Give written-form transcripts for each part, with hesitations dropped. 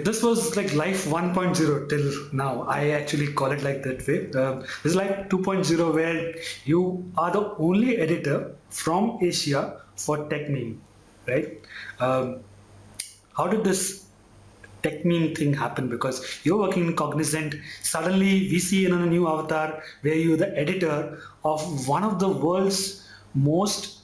this was like life 1.0 till now. I actually call it like that way. This is like 2.0 where you are the only editor from Asia for TechMeme, right? Um, how did this TechMeme thing happen? Because you're working in Cognizant, suddenly we see in a new avatar where you're the editor of one of the world's most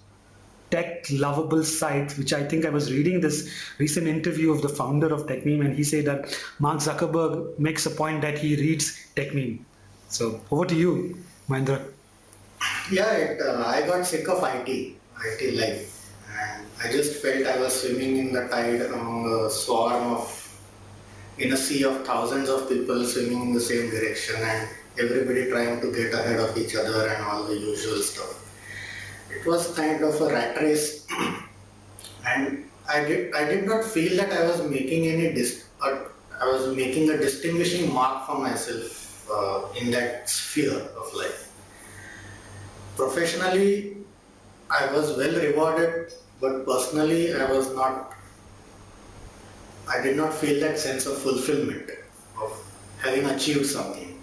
tech lovable sites, which I think I was reading this recent interview of the founder of TechMeme, and he said that Mark Zuckerberg makes a point that he reads TechMeme. So over to you, Mahendra. Yeah, I got sick of IT life, and I just felt I was swimming in the tide among a swarm of, in a sea of thousands of people swimming in the same direction, and everybody trying to get ahead of each other and all the usual stuff. It was kind of a rat race, and I did not feel that I was making I was making a distinguishing mark for myself in that sphere of life. Professionally, I was well rewarded, but personally, I did not feel that sense of fulfillment of having achieved something.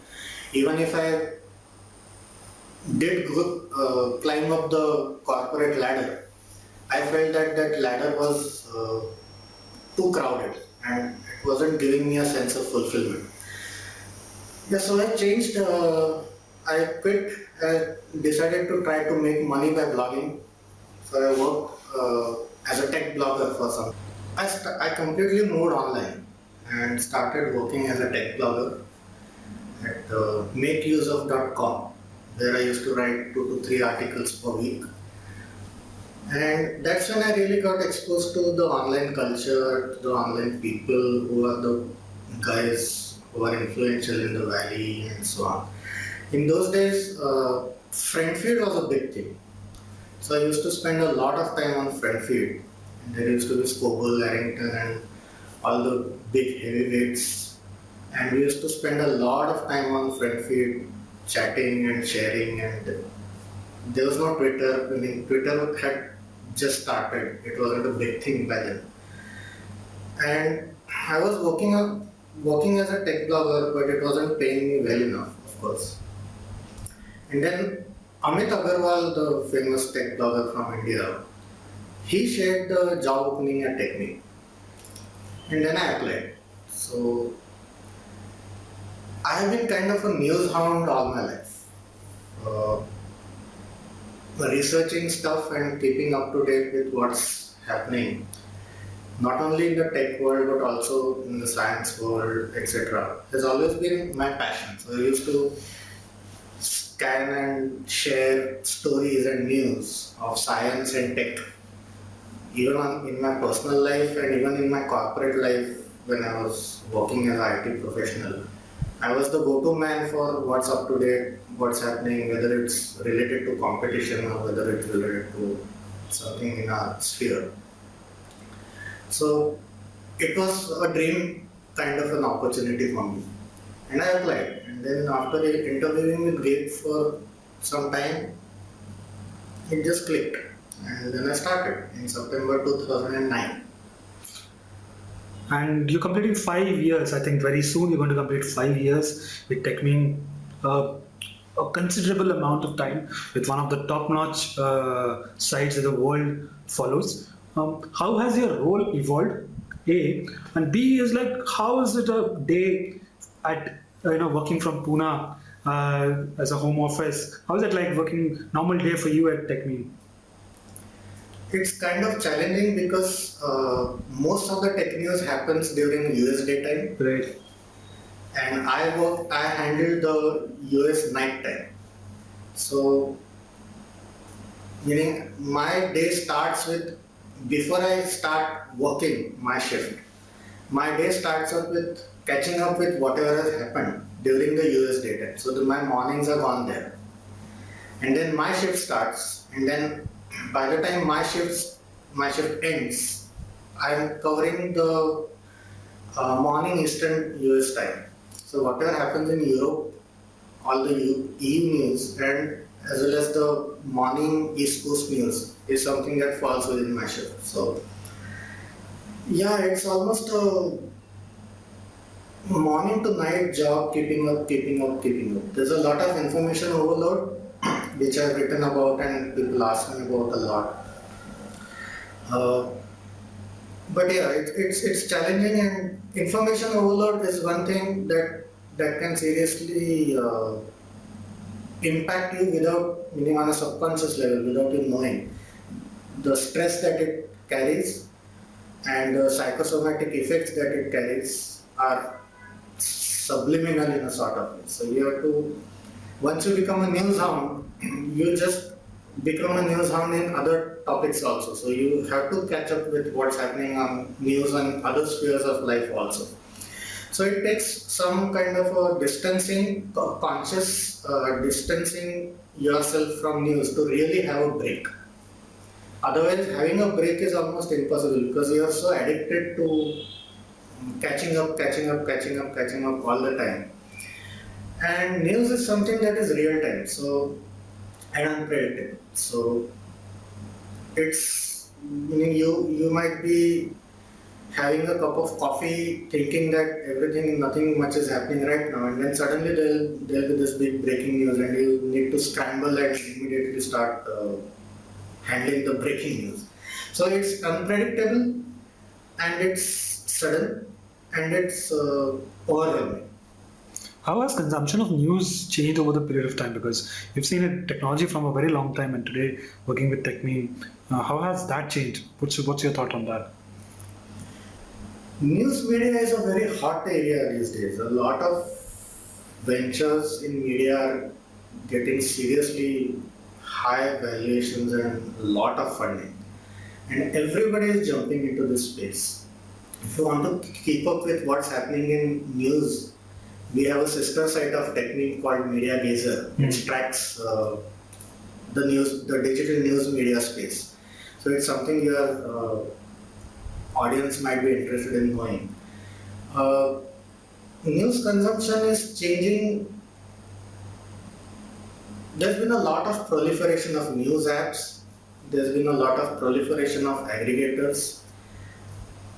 Even if I did climb up the corporate ladder, I felt that that ladder was too crowded and it wasn't giving me a sense of fulfillment. Yeah, so I changed. I quit. I decided to try to make money by blogging. So I worked as a tech blogger for some. I completely moved online and started working as a tech blogger at makeuseof.com, where I used to write 2 to 3 articles per week. And that's when I really got exposed to the online culture, the online people who are the guys who are influential in the valley and so on. In those days, friend feed was a big thing. So I used to spend a lot of time on friend feed. And there used to be Scoble, Larrington and all the big heavyweights. And we used to spend a lot of time on friend feed, chatting and sharing, and there was no Twitter. I mean, Twitter had just started. It wasn't a big thing by then. And I was working as a tech blogger, but it wasn't paying me well enough, of course. And then Amit Agarwal, the famous tech blogger from India, he shared the job opening at TechMeme. And then I applied. So I have been kind of a news hound all my life. Researching stuff and keeping up to date with what's happening, not only in the tech world but also in the science world, etc., has always been my passion. So I used to scan and share stories and news of science and tech, even in my personal life and even in my corporate life when I was working as an IT professional. I was the go-to man for what's up to date, what's happening, whether it's related to competition or whether it's related to something in our sphere. So it was a dream kind of an opportunity for me. And I applied. And then after interviewing with Gabe for some time, it just clicked. And then I started in September 2009. And you're completing 5 years. I think very soon you're going to complete 5 years with TechMeme. A considerable amount of time with one of the top-notch sites that the world follows. How has your role evolved? A, and B is like, how is it a day at working from Pune as a home office? How is it like working normal day for you at TechMeme? It's kind of challenging because most of the tech news happens during US daytime, Right. and I handle the US night time. So, meaning my day starts with, before I start working my shift, my day starts up with catching up with whatever has happened during the US daytime. So my mornings are gone there. And then my shift starts, and then by the time my shift ends, I'm covering the morning Eastern US time. So whatever happens in Europe, all the EU news and as well as the morning East Coast news is something that falls within my shift. So yeah, it's almost a morning to night job, keeping up, keeping up, keeping up. There's a lot of information overload, which I've written about and people ask me about a lot. Uh, but yeah, it's challenging, and information overload is one thing that can seriously impact you without, meaning on a subconscious level, without you knowing. The stress that it carries and the psychosomatic effects that it carries are subliminal in a sort of way. So you have to, once you become a news hound, you just become a news hound in other topics also. So you have to catch up with what's happening on news and other spheres of life also. So it takes some kind of a distancing, conscious distancing yourself from news to really have a break. Otherwise, having a break is almost impossible because you are so addicted to catching up, catching up, catching up, catching up all the time. And news is something that is real time, so and unpredictable. So it's, meaning you might be having a cup of coffee, thinking that everything, nothing much is happening right now, and then suddenly there'll be this big breaking news, and you need to scramble and immediately start handling the breaking news. So it's unpredictable, and it's sudden, and it's overwhelming. How has consumption of news changed over the period of time? Because you've seen it technology from a very long time, and today working with TechMeme, how has that changed? What's your thought on that? News media is a very hot area these days. A lot of ventures in media are getting seriously high valuations and a lot of funding. And everybody is jumping into this space. If you want to keep up with what's happening in news, we have a sister site of TechMeme called Media Gazer, which tracks the digital news media space. So it's something your audience might be interested in knowing. News consumption is changing. There's been a lot of proliferation of news apps. There's been a lot of proliferation of aggregators.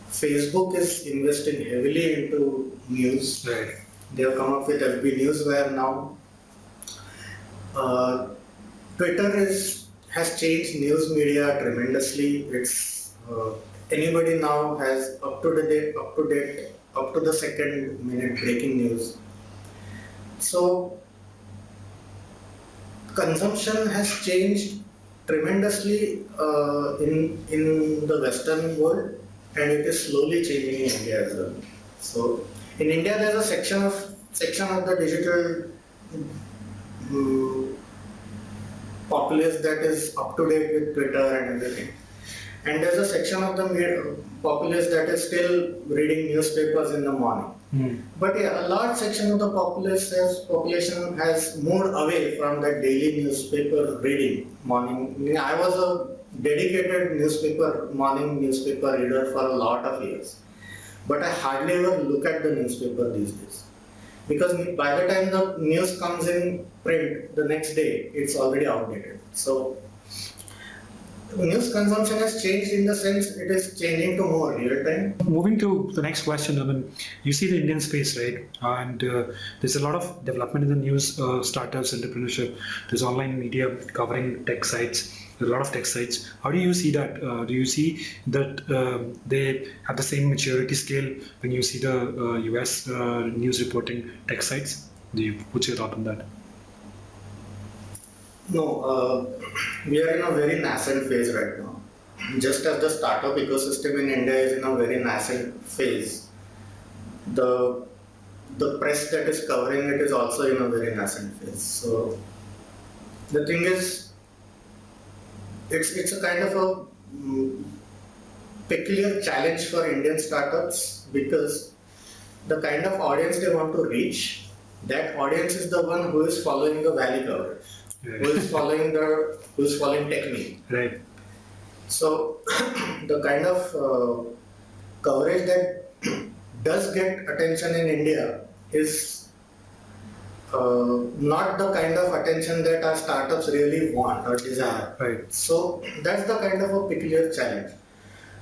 Facebook is investing heavily into news. Right. They have come up with FB Newswire now. Twitter has changed news media tremendously. It's anybody now has up to the second minute breaking news. So consumption has changed tremendously in the Western world, and it is slowly changing in India as well. So in India, there's a section of the digital populace that is up to date with Twitter and everything. And there's a section of the populace that is still reading newspapers in the morning. But yeah, a large section of the population has moved away from that daily newspaper reading morning. I was a dedicated morning newspaper reader for a lot of years. But I hardly ever look at the newspaper these days. Because by the time the news comes in print the next day, it's already outdated. So news consumption has changed in the sense it is changing to more real time. Moving to the next question, I mean, you see the Indian space, right? And there's a lot of development in the news, startups, entrepreneurship. There's online media covering tech sites. There's a lot of tech sites. How do you see that? Do you see that they have the same maturity scale when you see the US news reporting tech sites? What's your thought on that? No, we are in a very nascent phase right now. Just as the startup ecosystem in India is in a very nascent phase, the press that is covering it is also in a very nascent phase. So the thing is, it's a kind of a peculiar challenge for Indian startups because the kind of audience they want to reach, that audience is the one who is following the valley coverage. Right. Who is following TechMeme. Right. So the kind of coverage that does get attention in India is not the kind of attention that our startups really want or desire. Right. So that's the kind of a peculiar challenge.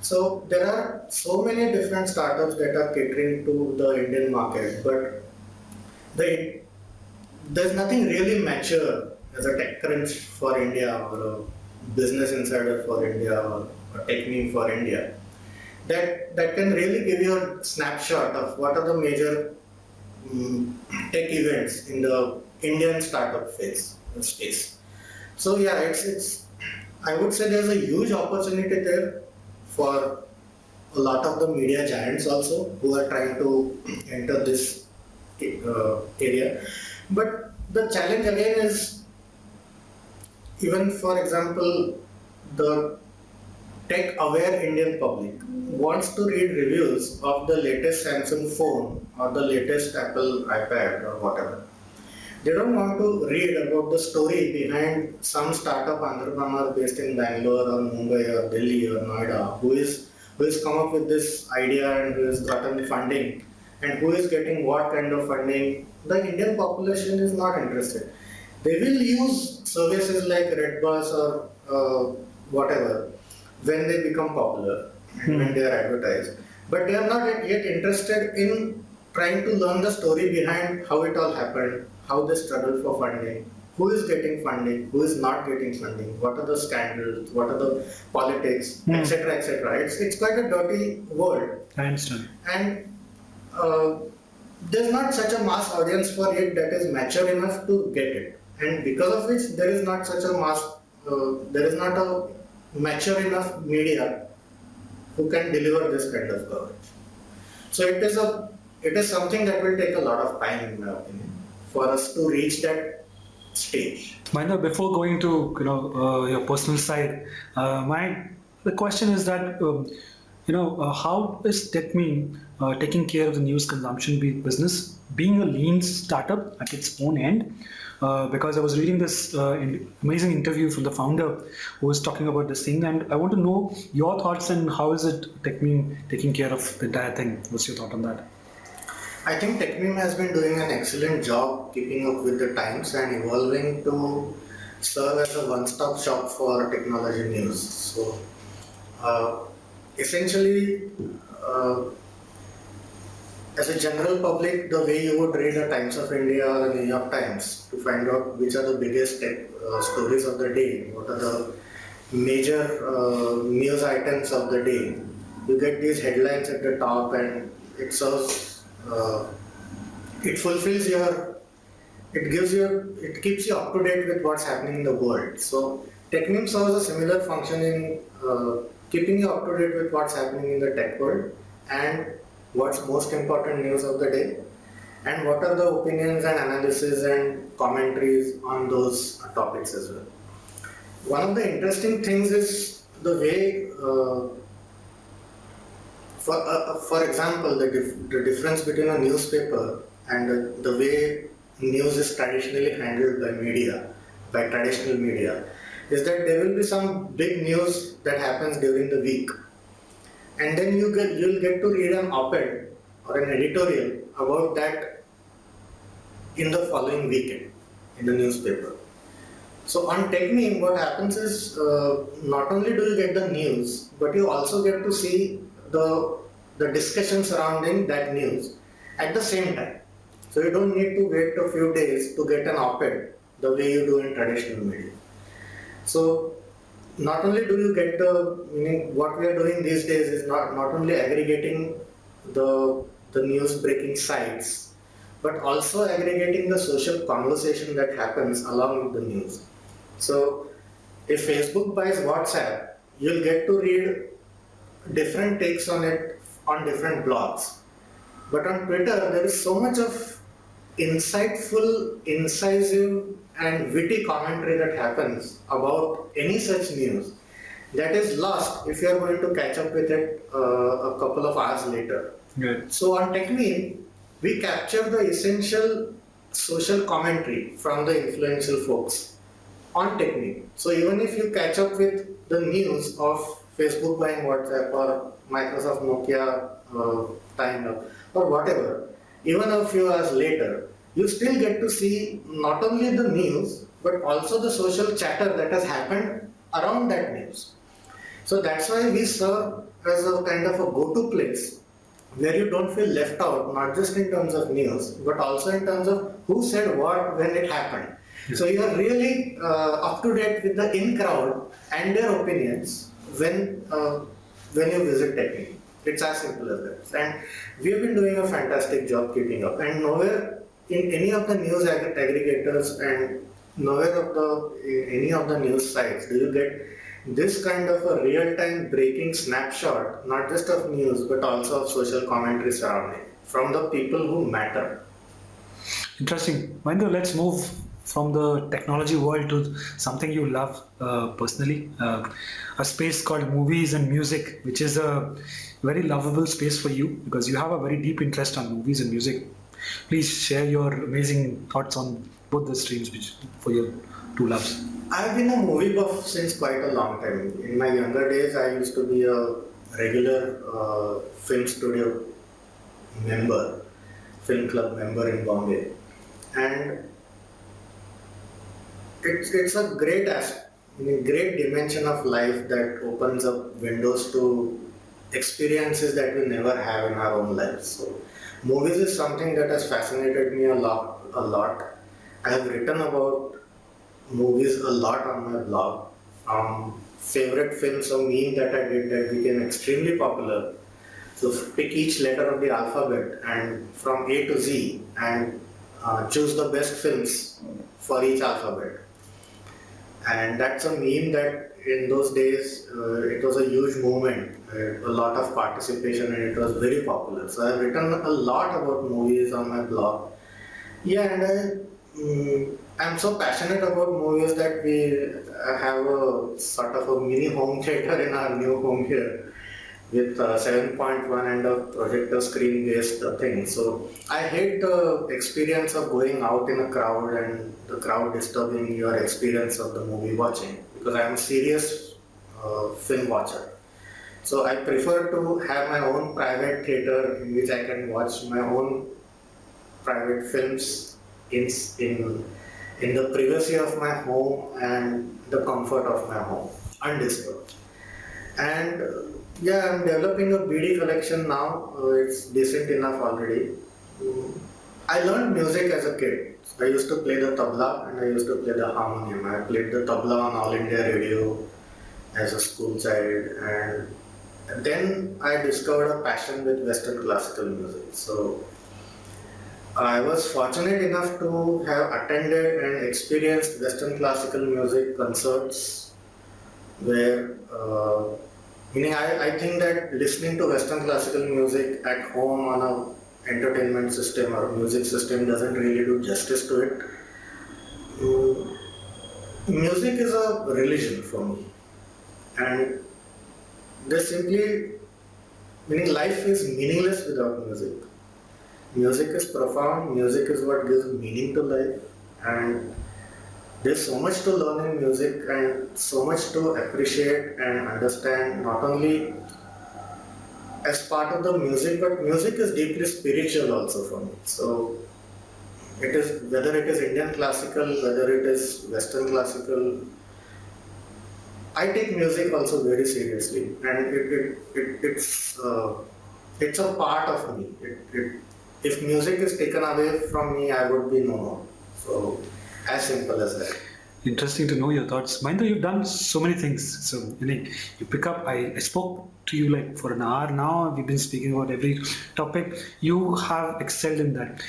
So there are so many different startups that are catering to the Indian market, but the, there's nothing really mature as a tech crunch for India or a business insider for India or a tech meme for India that can really give you a snapshot of what are the major tech events in the Indian startup phase space. So yeah, it's I would say there's a huge opportunity there for a lot of the media giants also who are trying to enter this area. But the challenge again is even for example the tech aware Indian public wants to read reviews of the latest Samsung phone or the latest Apple iPad or whatever. They don't want to read about the story behind some startup entrepreneur based in Bangalore or Mumbai or Delhi or Noida who is come up with this idea and who has gotten funding and who is getting what kind of funding. The Indian population is not interested. They will use services like Redbus or whatever when they become popular and when they are advertised. But they are not yet interested in trying to learn the story behind how it all happened, how they struggle for funding, who is getting funding, who is not getting funding, what are the scandals, what are the politics, etc., etc. It's quite a dirty world. I understand. And there's not such a mass audience for it that is mature enough to get it. And because of which there is not such a there is not a mature enough media who can deliver this kind of coverage. So it is something that will take a lot of time, in my opinion, for us to reach that stage. Mahendra, before going to your personal side, the question is that how is TechMeme taking care of the news consumption business, being a lean startup at its own end? Because I was reading this amazing interview from the founder who was talking about this thing, and I want to know your thoughts and how is it TechMeme taking care of the entire thing? What's your thought on that? I think TechMeme has been doing an excellent job keeping up with the times and evolving to serve as a one-stop shop for technology news. So, essentially, as a general public, the way you would read the Times of India or the New York Times to find out which are the biggest tech stories of the day, what are the major news items of the day, you get these headlines at the top and it serves it fulfills your, it keeps you up to date with what's happening in the world. So TechMeme serves a similar function in keeping you up to date with what's happening in the tech world and what's most important news of the day and what are the opinions and analysis and commentaries on those topics as well. One of the interesting things is the way for example, the difference between a newspaper and the way news is traditionally handled by media, by traditional media, is that there will be some big news that happens during the week, and then you'll get to read an op-ed or an editorial about that in the following weekend in the newspaper. So on TechMeme, what happens is not only do you get the news, but you also get to see the discussion surrounding that news at the same time. So you don't need to wait a few days to get an op-ed the way you do in traditional media. So not only do you get meaning what we are doing these days is not only aggregating the news breaking sites, but also aggregating the social conversation that happens along with the news. So if Facebook buys WhatsApp, you'll get to read different takes on it on different blogs. But on Twitter, there is so much of insightful, incisive, and witty commentary that happens about any such news that is lost if you are going to catch up with it a couple of hours later. Good. So on TechMeme, we capture the essential social commentary from the influential folks on TechMeme. So even if you catch up with the news of Facebook buying WhatsApp or Microsoft Nokia tying up or whatever, even a few hours later, you still get to see not only the news but also the social chatter that has happened around that news. So that's why we serve as a kind of a go-to place where you don't feel left out, not just in terms of news, but also in terms of who said what when it happened. So you are really up to date with the in crowd and their opinions when you visit Technique. It's as simple as that. And we've been doing a fantastic job keeping up. And nowhere in any of the news aggregators and nowhere of any of the news sites do you get this kind of a real-time breaking snapshot, not just of news but also of social commentary surrounding from the people who matter. Interesting. Mahendra, let's move from the technology world to something you love personally, a space called movies and music, which is a very lovable space for you because you have a very deep interest on movies and music. Please share your amazing thoughts on both the streams for your two loves. I've been a movie buff since quite a long time. In my younger days, I used to be a regular film studio member, film club member in Bombay, and it's a great dimension of life that opens up windows to experiences that we never have in our own lives. So, movies is something that has fascinated me a lot. I have written about movies a lot on my blog. Favorite films or meme that I did that became extremely popular. So pick each letter of the alphabet and from A to Z and choose the best films for each alphabet. And that's a meme that in those days it was a huge movement, a lot of participation, and it was very popular. So I've written a lot about movies on my blog. Yeah, and I'm so passionate about movies that we have a sort of a mini home theater in our new home here with 7.1 and a projector screen based thing. So I hate the experience of going out in a crowd and the crowd disturbing your experience of the movie watching because I'm a serious film watcher. So I prefer to have my own private theater in which I can watch my own private films in the privacy of my home and the comfort of my home, undisturbed. And yeah, I'm developing a BD collection now. It's decent enough already. I learned music as a kid. I used to play the tabla and I used to play the harmonium. I played the tabla on All India Radio as a school child, and then I discovered a passion with Western classical music. So I was fortunate enough to have attended and experienced Western classical music concerts where, meaning I think that listening to Western classical music at home on a entertainment system or music system doesn't really do justice to it. Music is a religion for me, and there's simply, meaning life is meaningless without music. Music is profound, music is what gives meaning to life, and there's so much to learn in music and so much to appreciate and understand, not only as part of the music, but music is deeply spiritual also for me. So it is, whether it is Indian classical, whether it is Western classical, I take music also very seriously, and it's a part of me. If music is taken away from me, I would be no more. So, as simple as that. Interesting to know your thoughts. Mahendra, you've done so many things. So, you pick up, I spoke to you like for an hour now. We've been speaking about every topic. You have excelled in that.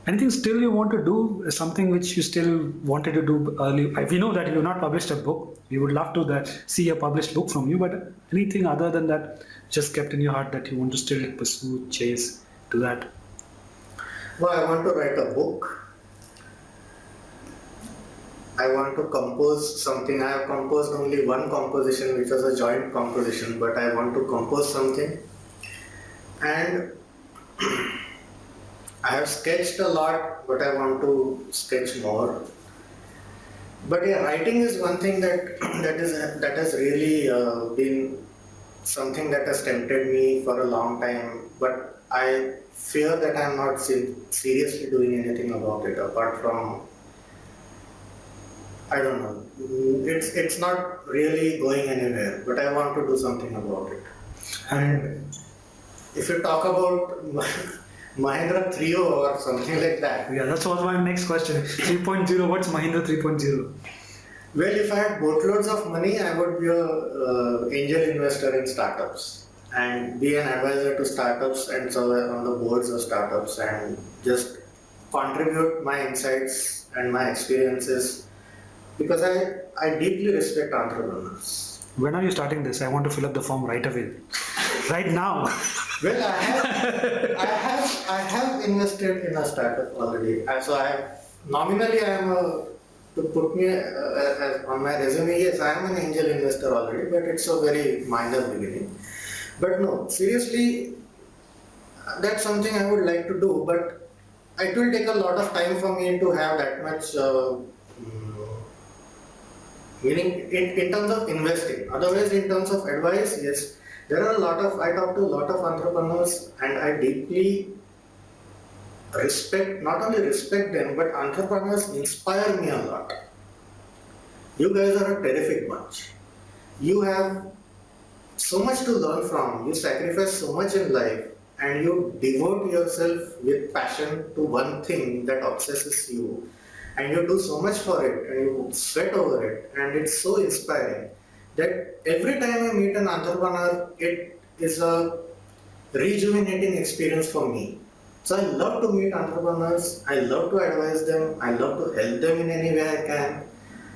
Anything still you want to do? Something which you still wanted to do early? We know that you have not published a book. We would love to see a published book from you. But anything other than that, just kept in your heart that you want to still pursue, chase, do that? Well, I want to write a book. I want to compose something. I have composed only one composition, which was a joint composition, but I want to compose something. And I have sketched a lot, but I want to sketch more. But yeah, writing is one thing that has really been something that has tempted me for a long time. But I fear that I'm not seriously doing anything about it, apart from, I don't know, it's not really going anywhere, but I want to do something about it. And if you talk about Mahindra 3.0 or something like that, Yeah, that's also my next question. 3.0, what's Mahindra 3.0? well, if I had boatloads of money, I would be a angel investor in startups and be an advisor to startups and so on the boards of startups and just contribute my insights and my experiences because I deeply respect entrepreneurs. When are you starting this? I want to fill up the form right away. Right now. Well, I have invested in a startup already. So nominally I am to put me on my resume. Yes, I am an angel investor already, but it's a very minor beginning. But no, seriously, that's something I would like to do. But it will take a lot of time for me to have that much. Meaning in terms of investing. Otherwise, in terms of advice, yes, there are I talk to a lot of entrepreneurs and I deeply not only respect them, but entrepreneurs inspire me a lot. You guys are a terrific bunch. You have so much to learn from. You sacrifice so much in life and you devote yourself with passion to one thing that obsesses you. And you do so much for it and you sweat over it and it's so inspiring that every time I meet an entrepreneur, it is a rejuvenating experience for me. So I love to meet entrepreneurs, I love to advise them, I love to help them in any way I can.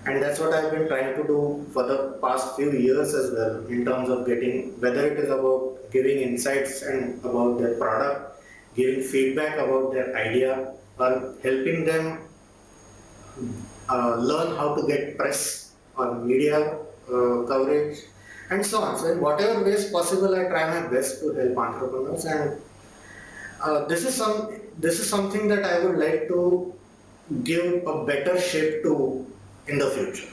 And that's what I've been trying to do for the past few years as well in terms of whether it is about giving insights and about their product, giving feedback about their idea or helping them learn how to get press or media coverage and so on. So in whatever ways possible, I try my best to help entrepreneurs, and this is something that I would like to give a better shape to in the future.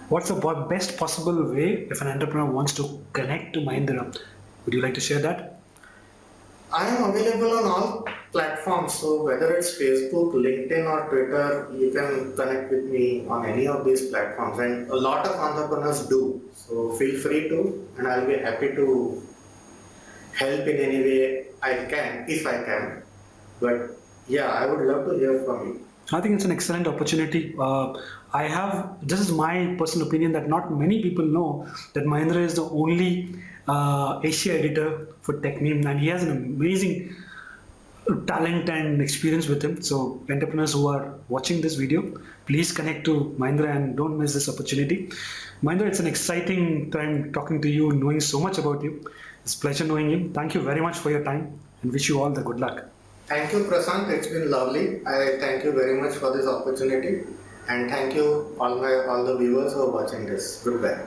What's the best possible way if an entrepreneur wants to connect to Mahindra? Would you like to share that? I am available on all platforms, so whether it's Facebook, LinkedIn or Twitter, you can connect with me on any of these platforms, and a lot of entrepreneurs do. So feel free to, and I'll be happy to help in any way I can, if I can. But yeah, I would love to hear from you. I think it's an excellent opportunity. This is my personal opinion that not many people know that Mahindra is the only Asia editor for TechMeme, and he has an amazing talent and experience with him. So entrepreneurs who are watching this video, please connect to Mahindra and don't miss this opportunity. Mahindra, it's an exciting time talking to you, knowing so much about you. It's a pleasure knowing you. Thank you very much for your time and wish you all the good luck. Thank you, Prasant. It's been lovely. I thank you very much for this opportunity, and thank you all the viewers who are watching this. Goodbye.